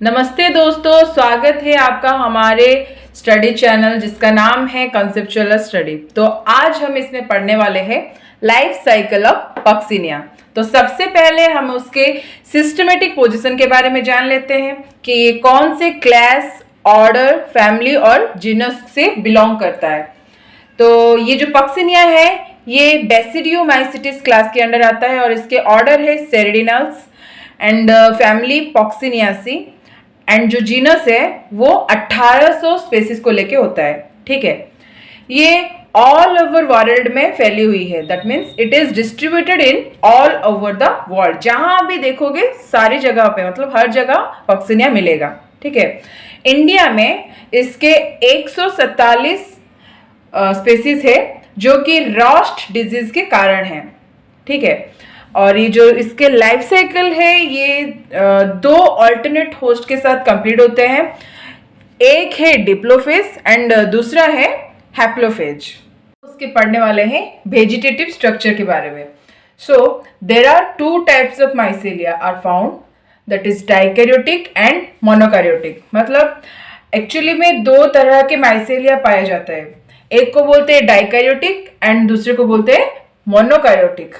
नमस्ते दोस्तों, स्वागत है आपका हमारे स्टडी चैनल जिसका नाम है कंसेप्चुअल स्टडी। तो आज हम इसमें पढ़ने वाले हैं लाइफ साइकिल ऑफ पक्सिनिया। तो सबसे पहले हम उसके सिस्टमेटिक पोजीशन के बारे में जान लेते हैं कि ये कौन से क्लास, ऑर्डर, फैमिली और जीनस से बिलोंग करता है। तो ये जो पक्सिनिया है ये बेसिडियोमाइसिटिस क्लास के अंडर आता है और इसके ऑर्डर है सेरेडिनल्स एंड फैमिली पॉक्सिनियासी एंड जो जीनस है वो 1800 स्पेसिस को लेके होता है। ठीक है, ये ऑल ओवर वर्ल्ड में फैली हुई है। That means it is distributed in all over the world. जहां भी देखोगे सारी जगह पे, मतलब हर जगह पक्सिनिया मिलेगा। ठीक है, इंडिया में इसके 147 स्पेसिस है जो कि रॉस्ट डिजीज के कारण है। ठीक है, और ये जो इसके लाइफ साइकिल है ये दो अल्टरनेट होस्ट के साथ कंप्लीट होते हैं। एक है डिप्लोफेज एंड दूसरा है हैप्लोफेज। उसके पढ़ने वाले हैं वेजिटेटिव स्ट्रक्चर के बारे में। So there are two types of mycelia are found, that is dikaryotic and monokaryotic. मतलब एक्चुअली में दो तरह के माइसेलिया पाया जाता है। एक को बोलते हैं डाइकैरियोटिक एंड दूसरे को बोलते हैं monokaryotic.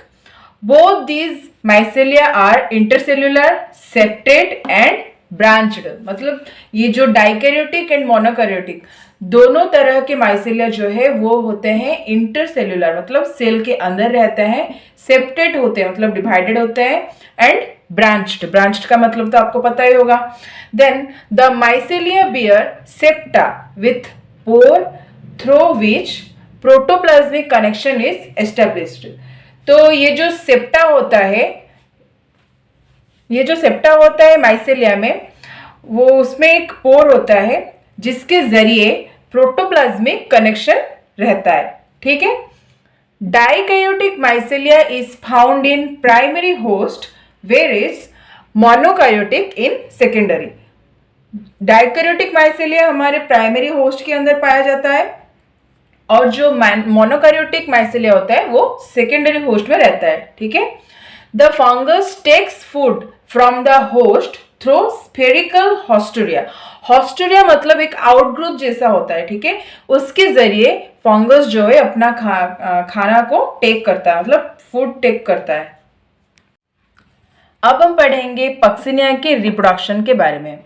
Both these mycelia are intercellular, septate and branched। मतलब ये जो डाइकैरियोटिक एंड मोनोकैरियोटिक दोनों तरह के माइसेलिया जो है वो होते हैं इंटरसेल्युलर, मतलब सेल के अंदर रहते हैं। सेप्टेट होते हैं मतलब डिवाइडेड होते हैं एंड ब्रांच्ड। ब्रांच्ड का मतलब तो आपको पता ही होगा। Then the mycelia bear septa with pore through which protoplasmic connection is established. तो ये जो सेप्टा होता है माइसेलिया में, वो उसमें एक पोर होता है जिसके जरिए प्रोटोप्लाज्मिक कनेक्शन रहता है। ठीक है, dikaryotic mycelia is found in primary host where is monokaryotic in secondary. Dikaryotic mycelia हमारे प्राइमरी होस्ट के अंदर पाया जाता है और जो मोनोकैरियोटिक माइसेलिया होता है वो सेकेंडरी होस्ट में रहता है। ठीक है, the fungus takes food from the host through spherical haustoria. Haustoria मतलब एक आउटग्रुप जैसा होता है। ठीक है, उसके जरिए फंगस जो है अपना खाना को टेक करता है, मतलब फूड टेक करता है। अब हम पढ़ेंगे पक्सिनिया के रिप्रोडक्शन के बारे में।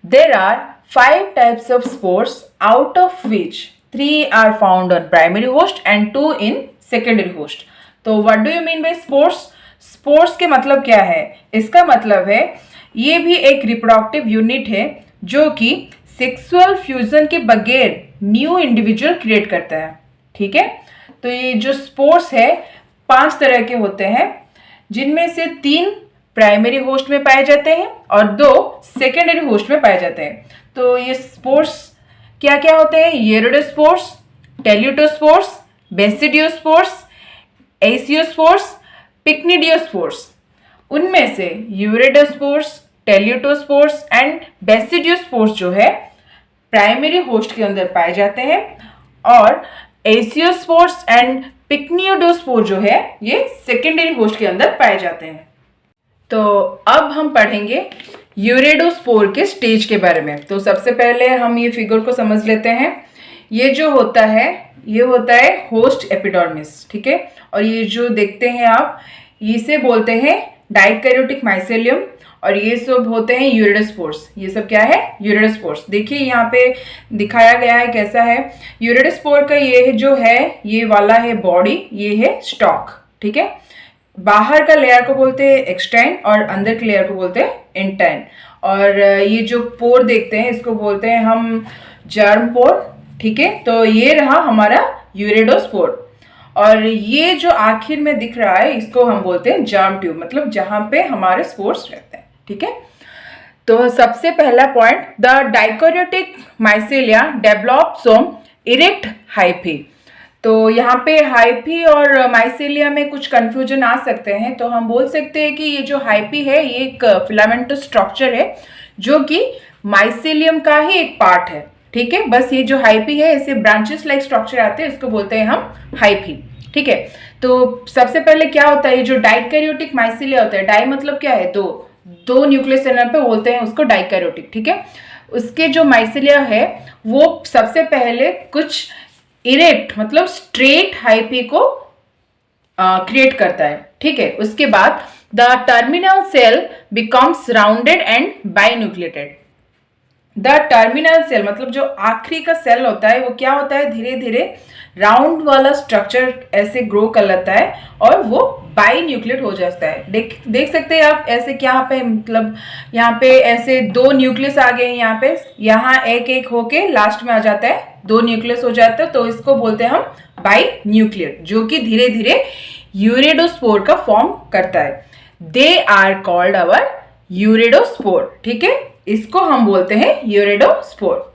There are 5 types of spores out of which 3 are found on primary host and 2 in secondary host। तो what do you mean by spores? Spores के मतलब क्या है? इसका मतलब है ये भी एक रिप्रोडक्टिव यूनिट है जो कि सेक्सुअल फ्यूजन के बगैर न्यू इंडिविजुअल क्रिएट करता है। ठीक है, तो ये जो स्पोर्स है 5 तरह के होते हैं, जिनमें से 3 प्राइमरी होस्ट में पाए जाते हैं और 2 सेकेंडरी होस्ट में पाए जाते हैं। तो ये स्पोर्स क्या क्या होते हैं? यूरिडोस्पोर्स, टेल्यूटोस्पोर्स, बेसिडियोस्पोर्स, एसियोस्पोर्स, पिक्निडियोस्पोर्स। उनमें से यूरिडोस्पोर्स, टेल्यूटोस्पोर्स एंड बेसिडियोस्पोर्स जो है प्राइमरी होस्ट के अंदर पाए जाते हैं और एसियोस्पोर्स एंड पिक्नियोडोस्पोर जो है ये सेकेंडरी होस्ट के अंदर पाए जाते हैं। तो अब हम पढ़ेंगे यूरेडोस्पोर के स्टेज के बारे में। तो सबसे पहले हम ये फिगर को समझ लेते हैं। ये जो होता है ये होता है होस्ट एपिडर्मिस। ठीक है, और ये जो देखते हैं आप इसे बोलते हैं डाइकैरियोटिक माइसेलियम और ये सब होते हैं यूरिडोस्पोर्स। ये सब क्या है? यूरिडोस्पोर्स। देखिए यहाँ पे दिखाया गया है कैसा है। यूरिडोस्पोर का ये जो है ये वाला है बॉडी, ये है स्टॉक। ठीक है, बाहर का लेयर को बोलते हैं एक्सटाइन और अंदर के लेयर को बोलते हैं इंटाइन। और ये जो पोर देखते हैं इसको बोलते हैं हम जर्म पोर। ठीक है, तो ये रहा हमारा यूरेडोस्पोर और ये जो आखिर में दिख रहा है इसको हम बोलते हैं जर्म ट्यूब, मतलब जहां पे हमारे स्पोर्स रहते हैं। ठीक है, तो सबसे पहला point, the dikaryotic mycelia develops from erect hyphae. तो यहाँ पे हाइफी और माइसेलिया में कुछ कंफ्यूजन आ सकते हैं, तो हम बोल सकते हैं कि ये जो हाइफी है ये एक फिलामेंटस स्ट्रक्चर है जो कि माइसेलियम का ही एक पार्ट है। ठीक है, बस ये जो हाइफी है इसे ब्रांचेस लाइक स्ट्रक्चर आते हैं, इसको बोलते हैं हम हाइफी। ठीक है, तो सबसे पहले क्या होता है, ये जो डाइकैरियोटिक माइसेलिया होता है, डाई मतलब क्या है? 2, दो न्यूक्लियस एनर पे बोलते हैं उसको डाइकैरियोटिक, ठीक है। उसके जो माइसेलिया है वो सबसे पहले कुछ इरेक्ट मतलब स्ट्रेट हाइपी को क्रिएट करता है, ठीक है। उसके बाद the terminal cell becomes rounded and binucleated. The terminal cell मतलब जो आखिरी का सेल होता है वो क्या होता है, धीरे धीरे राउंड वाला स्ट्रक्चर ऐसे ग्रो कर लेता है और वो बाइन्यूक्लिएट हो जाता है। देख सकते हैं आप ऐसे क्या यहाँ पे, मतलब यहाँ पे ऐसे दो न्यूक्लियस आ गए हैं, यहाँ एक एक होके लास्ट में आ जाता है, दो न्यूक्लियस हो जाता है, तो इसको बोलते हैं हम बाइन्यूक्लिएट, जो कि धीरे धीरे यूरेडोस्पोर का फॉर्म करता है। दे आर कॉल्ड अवर यूरेडोस्पोर, ठीक है, इसको हम बोलते हैं यूरेडोस्पोर।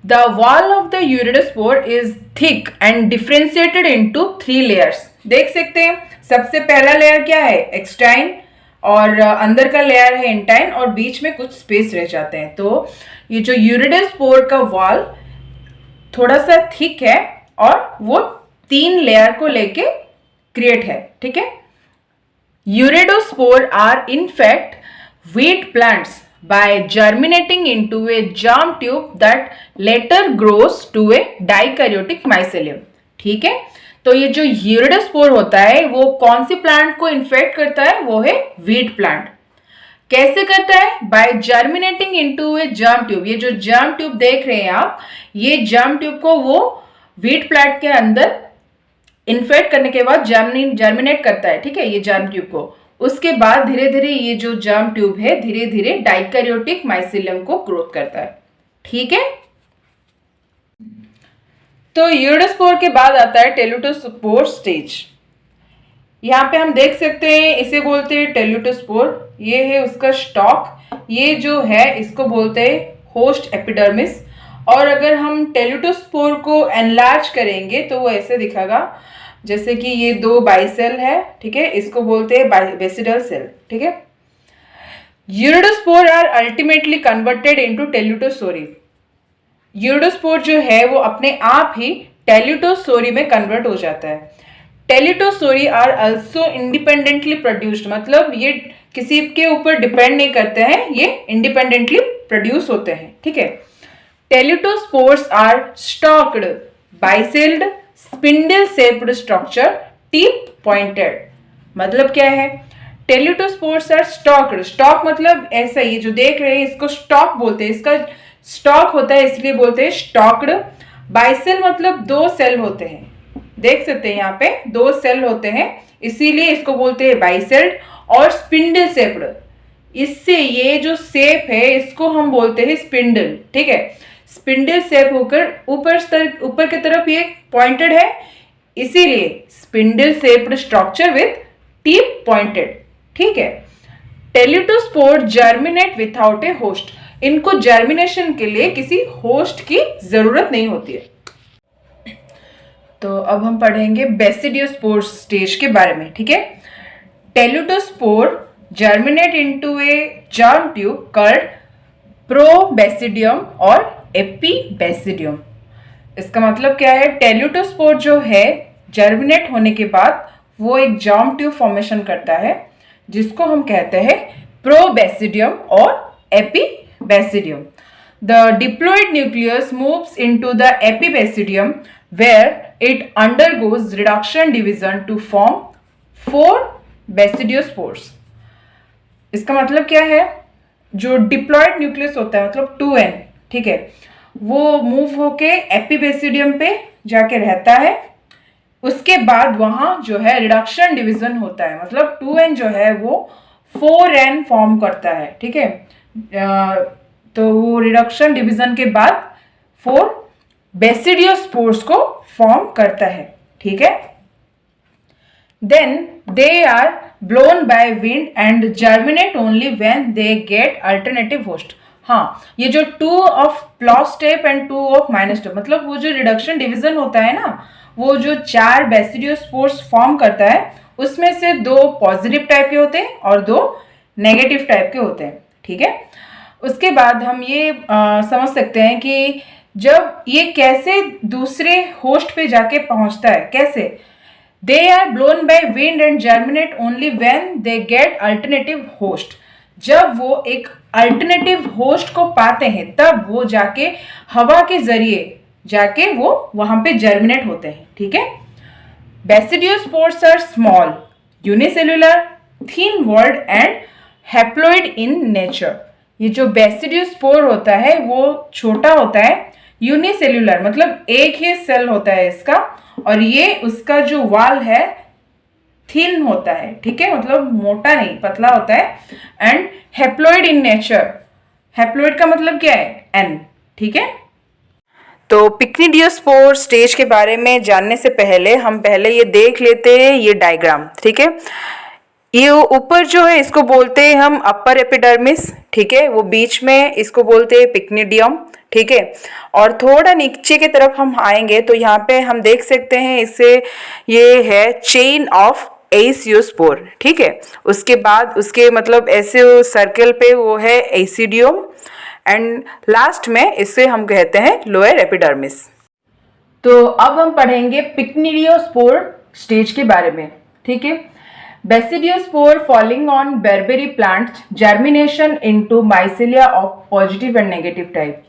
The wall of the uridospore is thick and differentiated into 3 layers. देख सकते हैं सबसे पहला लेयर क्या है, एक्सटाइन, और अंदर का लेयर है इंटाइन, और बीच में कुछ स्पेस रह जाते हैं। तो ये जो यूरिडोस्पोर का वॉल थोड़ा सा थिक है और वो 3 लेयर को लेके क्रिएट है, ठीक है। Urediospore are in fact wheat plants by germinating into a germ tube that later grows to a dikaryotic mycelium, ठीक है। तो ये जो यूरिडोस्पोर होता है वो कौन सी प्लांट को इन्फेक्ट करता है, वो है व्हीट प्लांट। कैसे करता है, बाय जर्मिनेटिंग इनटू ए जर्म ट्यूब। ये जो जर्म ट्यूब देख रहे हैं आप, ये जर्म ट्यूब को वो व्हीट प्लांट के अंदर इन्फेक्ट करने के बाद जर्मिनेट करता है, ठीक है, ये जर्म ट्यूब को। उसके बाद धीरे धीरे ये जो जर्म ट्यूब है धीरे धीरे डाइकैरियोटिक माइसेलियम को ग्रोथ करता है, ठीक है। तो यूरिडोस्पोर के बाद आता है टेलुटोस्पोर स्टेज। यहाँ पे हम देख सकते हैं, इसे बोलते हैं टेलुटोस्पोर। ये है उसका स्टॉक, ये जो है इसको बोलते हैं होस्ट एपिडर्मिस। और अगर हम टेलुटोस्पोर को एनलार्ज करेंगे तो वो ऐसे दिखेगा, जैसे कि ये 2 बाइसेल है, ठीक है, इसको बोलते हैं बेसिडल सेल, ठीक है। Urediospore are ultimately converted into टेलुटोसोरी। यूरिडोस्पोर जो है वो अपने आप ही टेलुटोसोरी में कन्वर्ट हो जाता है। टेलुटोसोरी आर आल्सो इंडिपेंडेंटली प्रोड्यूस्ड, मतलब ये किसी के ऊपर डिपेंड नहीं करते हैं, ये इंडिपेंडेंटली प्रोड्यूस होते हैं, ठीक है। Teleutospores are stalked bicelled spindle shaped structure, tip pointed. मतलब क्या है, टेलुटोस्पोर्स आर स्टॉक्ड, स्टॉक मतलब ऐसा, ये जो देख रहे हैं इसको स्टॉक बोलते हैं, इसका स्टॉक होता है इसलिए बोलते हैं स्टॉक्ड। बाइसेल मतलब 2 सेल होते हैं, देख सकते हैं यहाँ पे 2 सेल होते हैं, इसीलिए इसको बोलते हैं बाइसेल्ड। और स्पिंडल शेप्ड, इससे ये जो शेप है इसको हम बोलते हैं स्पिंडल, ठीक है। स्पिंडल शेप होकर ऊपर की तरफ ये पॉइंटेड है, इसीलिए spindle shaped structure with tip pointed, ठीक है। टेलुटोस्पोर जर्मिनेट विथआउट ए होस्ट, इनको जर्मिनेशन के लिए किसी होस्ट की जरूरत नहीं होती है। तो अब हम पढ़ेंगे बेसिडियोस्पोर स्टेज के बारे में, ठीक है। टेलुटोस्पोर जर्मिनेट इनटू ए जर्म ट्यूब कॉल्ड प्रोबेसिडियम और एपीबेसिडियम। इसका मतलब क्या है, टेलुटोस्पोर जो है जर्मिनेट होने के बाद वो एक जर्म ट्यूब फॉर्मेशन करता है जिसको हम कहते हैं प्रोबेसिडियम और epibasidium. The diploid nucleus moves into the epibasidium where it undergoes reduction division to form 4 basidiospores. इसका मतलब क्या है, जो डिप्लॉयड न्यूक्लियस होता है मतलब 2n, ठीक है, वो मूव होके एपीबेसिडियम पे जाके रहता है। उसके बाद वहाँ जो है रिडक्शन डिवीजन होता है, मतलब 2n जो है वो 4n फॉर्म करता है, ठीक है। तो वो रिडक्शन डिवीजन के बाद 4 बेसिडियोस्पोर्स को फॉर्म करता है, ठीक है। Then they are blown by wind and germinate only when they get alternative host. हाँ, ये जो 2 of plus step and 2 of minus step, मतलब वो जो रिडक्शन डिवीजन होता है ना, वो जो 4 बेसिडियोस्पोर्स फॉर्म करता है उसमें से 2 पॉजिटिव टाइप के होते हैं और 2 नेगेटिव टाइप के होते हैं, ठीक है। उसके बाद हम ये समझ सकते हैं कि जब ये कैसे दूसरे होस्ट पे जाके पहुंचता है, कैसे, they are blown by wind and germinate only when they get alternative host. जब वो एक अल्टरनेटिव होस्ट को पाते हैं तब वो जाके हवा के जरिए जाके वो वहां पे जर्मिनेट होते हैं, ठीक है। Basidiospores are small, unicellular, thin walled and haploid in nature. ये जो बेसिडियोस्पोर होता है वो छोटा होता है, यूनिसेल्युलर मतलब एक ही सेल होता है इसका, और ये उसका जो वाल है थिन होता है, ठीक है, मतलब मोटा नहीं, पतला होता है। And haploid in nature, haploid का मतलब क्या है, एन, ठीक है। तो पिक्निडियोस्पोर स्टेज के बारे में जानने से पहले हम पहले ये देख लेते हैं ये डायग्राम, ठीक है। ये ऊपर जो है इसको बोलते हैं हम अपर एपिडर्मिस, ठीक है, वो बीच में इसको बोलते हैं पिक्निडियम, ठीक है। और थोड़ा नीचे की तरफ हम आएंगे तो यहाँ पे हम देख सकते हैं इससे ये है चेन ऑफ एसियोस्पोर, ठीक है। उसके बाद उसके मतलब ऐसे सर्कल पे वो है एसिडियम, एंड लास्ट में इसे हम कहते हैं लोअर एपिडर्मिस। तो अब हम पढ़ेंगे पिक्निडियोस्पोर स्टेज के बारे में, ठीक है। Basidiospore falling on barberry plants, germination into mycelia of positive and negative type.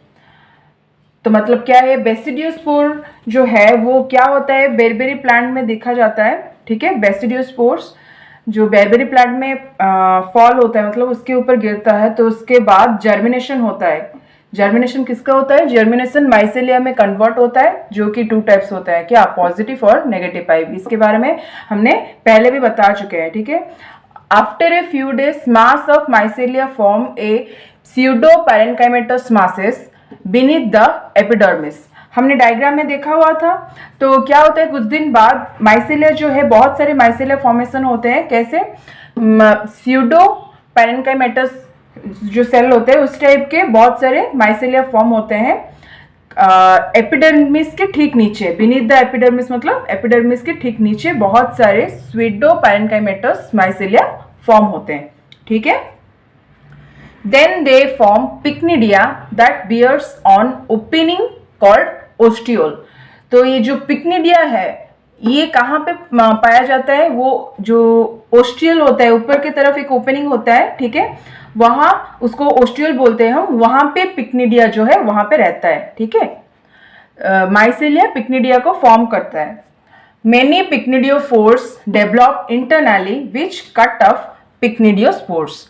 तो मतलब क्या है, बेसिडियोस्पोर जो है वो क्या होता है, बेरबेरी प्लांट में देखा जाता है, ठीक है। बेसिडियोस्पोर्स जो बेरबेरी प्लांट में फॉल होता है मतलब उसके ऊपर गिरता है तो उसके बाद जर्मिनेशन होता है। जर्मिनेशन किसका होता है, जर्मिनेशन माइसेलिया में कन्वर्ट होता है, जो कि 2 टाइप्स होता है, क्या, पॉजिटिव और नेगेटिव टाइप। इसके बारे में हमने पहले भी बता चुके हैं, ठीक है। After a few days mass of mycelia form a pseudoparenchymatous masses beneath the epidermis. हमने डायग्राम में देखा हुआ था। तो क्या होता है, कुछ दिन बाद माइसेलिया जो है, बहुत सारे माइसेलिया फॉर्मेशन होते हैं, कैसे, स्यूडो पैरेन्काइमेटस जो सेल होते हैं उस टाइप के बहुत सारे माइसेलिया फॉर्म होते हैं एपिडर्मिस के ठीक नीचे, बीनीथ द एपिडर्मिस मतलब एपिडर्मिस के ठीक नीचे बहुत सारे स्यूडो पैरेन्काइमेटस माइसेलिया फॉर्म होते हैं, ठीक है। Then they form pycnidia that bears on opening called ostiole। तो ये जो pycnidia है ये कहाँ पे पाया जाता है, वो जो ओस्टियल होता है, ऊपर की तरफ एक ओपनिंग होता है, ठीक है, वहाँ उसको ओस्टियल बोलते हैं हम, वहाँ पे pycnidia जो है वहाँ पे रहता है, ठीक है। माइसेलिया pycnidia को फॉर्म करता है। Many pycnidiophores develop internally which cut off pycnidiospores।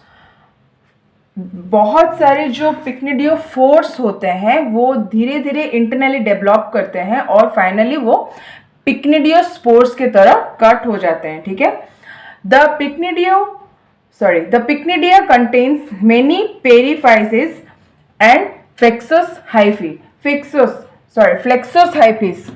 बहुत सारे जो पिक्निडियोफोर्स होते हैं वो धीरे धीरे इंटरनली डेवलप करते हैं और फाइनली वो पिक्निडियोस्पोर्स की तरह कट हो जाते हैं, ठीक है। The pycnidia contains many periphyses and flexuous hyphae.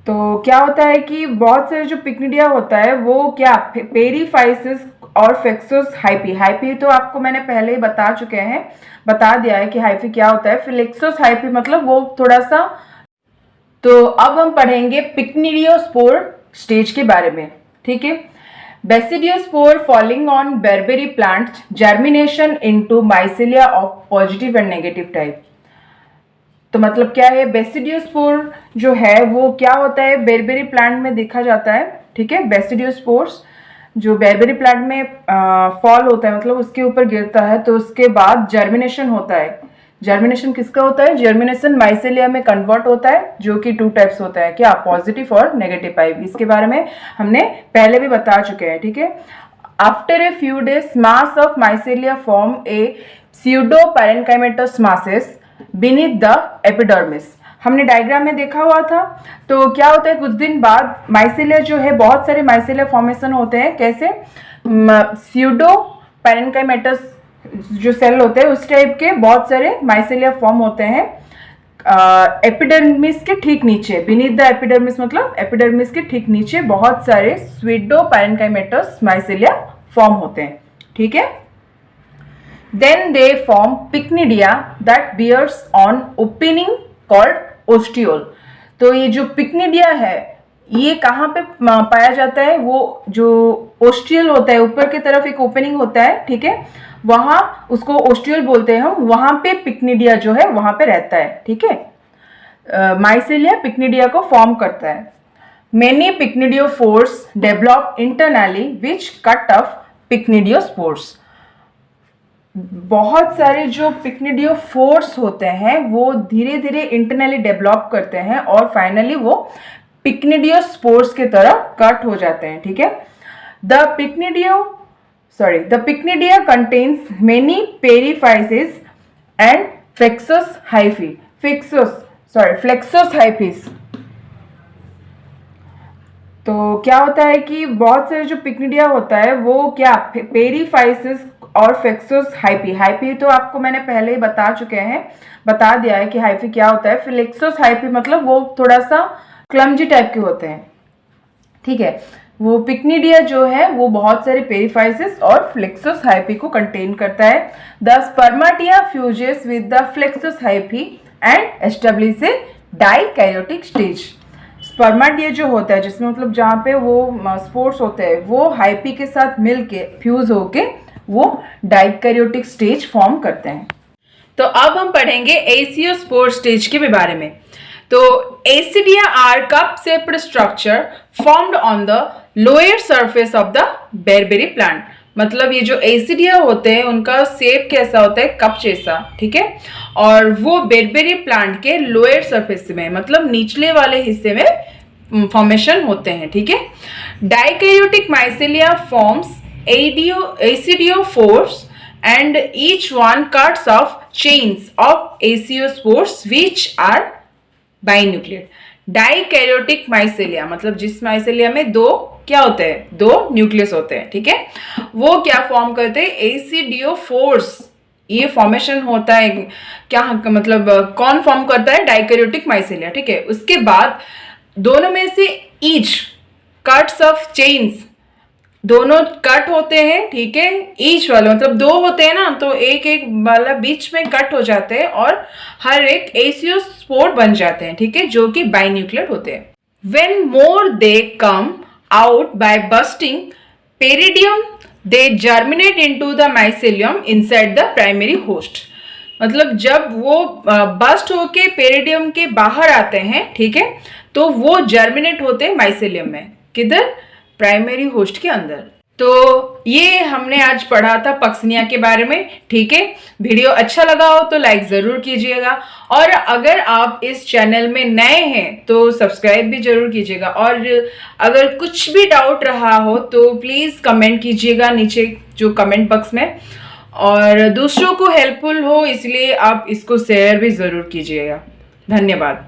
तो क्या होता है कि बहुत सारे जो पिक्निडिया होता है वो क्या, पेरीफाइसिस और फ्लेक्सस हाइफी तो आपको मैंने पहले ही बता दिया है कि हाइफी क्या होता है। फ्लेक्सस हाइफी मतलब वो थोड़ा सा। तो अब हम पढ़ेंगे पिक्निडियोस्पोर स्टेज के बारे में, ठीक है। Basidiospore falling on barberry plants, germination into mycelia of positive and negative type. तो मतलब क्या है, बेसिडियोस्पोर जो है वो क्या होता है, बेरबेरी प्लांट में देखा जाता है, ठीक है। बेसिडियोस्पोर्स जो बेरबेरी प्लांट में फॉल होता है मतलब उसके ऊपर गिरता है तो उसके बाद जर्मिनेशन होता है। जर्मिनेशन किसका होता है, जर्मिनेशन माइसेलिया में कन्वर्ट होता है, जो कि 2 टाइप्स होता है, क्या, पॉजिटिव और नेगेटिव टाइप। इसके बारे में हमने पहले भी बता चुके हैं, ठीक है। After a few days mass of mycelia form a pseudoparenchymatous masses beneath the epidermis. हमने डायग्राम में देखा हुआ था। तो क्या होता है, कुछ दिन बाद माइसेलिया जो है, बहुत सारे माइसेलिया फॉर्मेशन होते हैं, कैसे, स्यूडो पैरेन्काइमेटस जो सेल होते हैं उस टाइप के बहुत सारे माइसेलिया फॉर्म होते हैं एपिडर्मिस के ठीक नीचे, बीनीथ द एपिडर्मिस मतलब एपिडर्मिस के ठीक नीचे बहुत सारे स्यूडो पैरेन्काइमेटस माइसेलिया फॉर्म होते हैं, ठीक है। Then they form pycnidia that bears on opening called ostiole। तो ये जो पिक्निडिया है ये कहाँ पे पाया जाता है, वो जो ओस्टियल होता है, ऊपर की तरफ एक ओपनिंग होता है, ठीक है, वहाँ उसको ओस्टियल बोलते हैं हम, वहाँ पे पिक्निडिया जो है वहाँ पे रहता है, ठीक है। माइसेलिया पिक्निडिया को फॉर्म करता है। Many pycnidiophores develop internally which cut off पिक्निडियोस्पोर्स। बहुत सारे जो पिक्निडियोफोर्स होते हैं वो धीरे धीरे इंटरनली डेवलप करते हैं और फाइनली वो पिक्निडियोस्पोर्स की तरह कट हो जाते हैं, ठीक है। The pycnidia contains many periphyses and flexuous hyphae. तो क्या होता है कि बहुत सारे जो पिक्निडिया होता है वो क्या पेरिफाइसिस और फ्लेक्सस हाइफी तो आपको मैंने पहले ही बता दिया है कि हाइफी क्या होता है। फ्लेक्सस हाइफी मतलब वो थोड़ा सा क्लमजी टाइप के होते हैं, ठीक है। वो पिक्निडिया जो है वो बहुत सारे पेरिफाइसिस और फ्लेक्सस हाइफी को कंटेन करता है। The spermatia fuses with the flexuous hyphae and establish a dikaryotic stage. Spermatia जो होता है जिसमें मतलब जहाँ पे वो स्पोर्स होते हैं वो हाइफी के साथ मिलके फ्यूज होके वो डाइकैरियोटिक स्टेज फॉर्म करते हैं। तो अब हम पढ़ेंगे एसियोस्पोर स्टेज के बारे में। तो aecidia are cup shaped structure formed on the lower surface of the barberry plant. मतलब ये जो एसिडिया होते हैं उनका शेप कैसा होता है, कप जैसा, ठीक है। और वो बेरबेरी प्लांट के लोअर सरफेस में मतलब निचले वाले हिस्से में फॉर्मेशन होते हैं, ठीक है। Dikaryotic mycelia forms acidiophores and each one cuts off chains of asiospores which are binucleate. Dikaryotic mycelia मतलब जिस माइसेलिया में दो क्या होते हैं, दो न्यूक्लियस होते हैं, ठीक है। वो क्या फॉर्म करते हैं, एसिडियोफोर्स। ये फॉर्मेशन होता है क्या, मतलब कौन फॉर्म करता है, डाइकैरियोटिक माइसेलिया, ठीक है। उसके बाद दोनों में से ईच कट्स ऑफ चेन्स, दोनों कट होते हैं, ठीक है। ईच वाले मतलब दो होते हैं ना, तो एक एक वाला बीच में कट हो जाते हैं और हर एक एसियोस्पोर बन जाते हैं, ठीक है, जो कि बाइन्यूक्लियेट होते हैं। When more they come out by bursting peridium they germinate into the mycelium inside the primary host. मतलब जब वो बस्ट होके पेरिडियम के बाहर आते हैं, ठीक है, तो वो जर्मिनेट होते हैं माइसेलियम में, किधर, प्राइमरी होस्ट के अंदर। तो ये हमने आज पढ़ा था पक्सिनिया के बारे में, ठीक है। वीडियो अच्छा लगा हो तो लाइक जरूर कीजिएगा और अगर आप इस चैनल में नए हैं तो सब्सक्राइब भी जरूर कीजिएगा। और अगर कुछ भी डाउट रहा हो तो प्लीज कमेंट कीजिएगा नीचे जो कमेंट बॉक्स में, और दूसरों को हेल्पफुल हो इसलिए आप इसको शेयर भी जरूर कीजिएगा। धन्यवाद।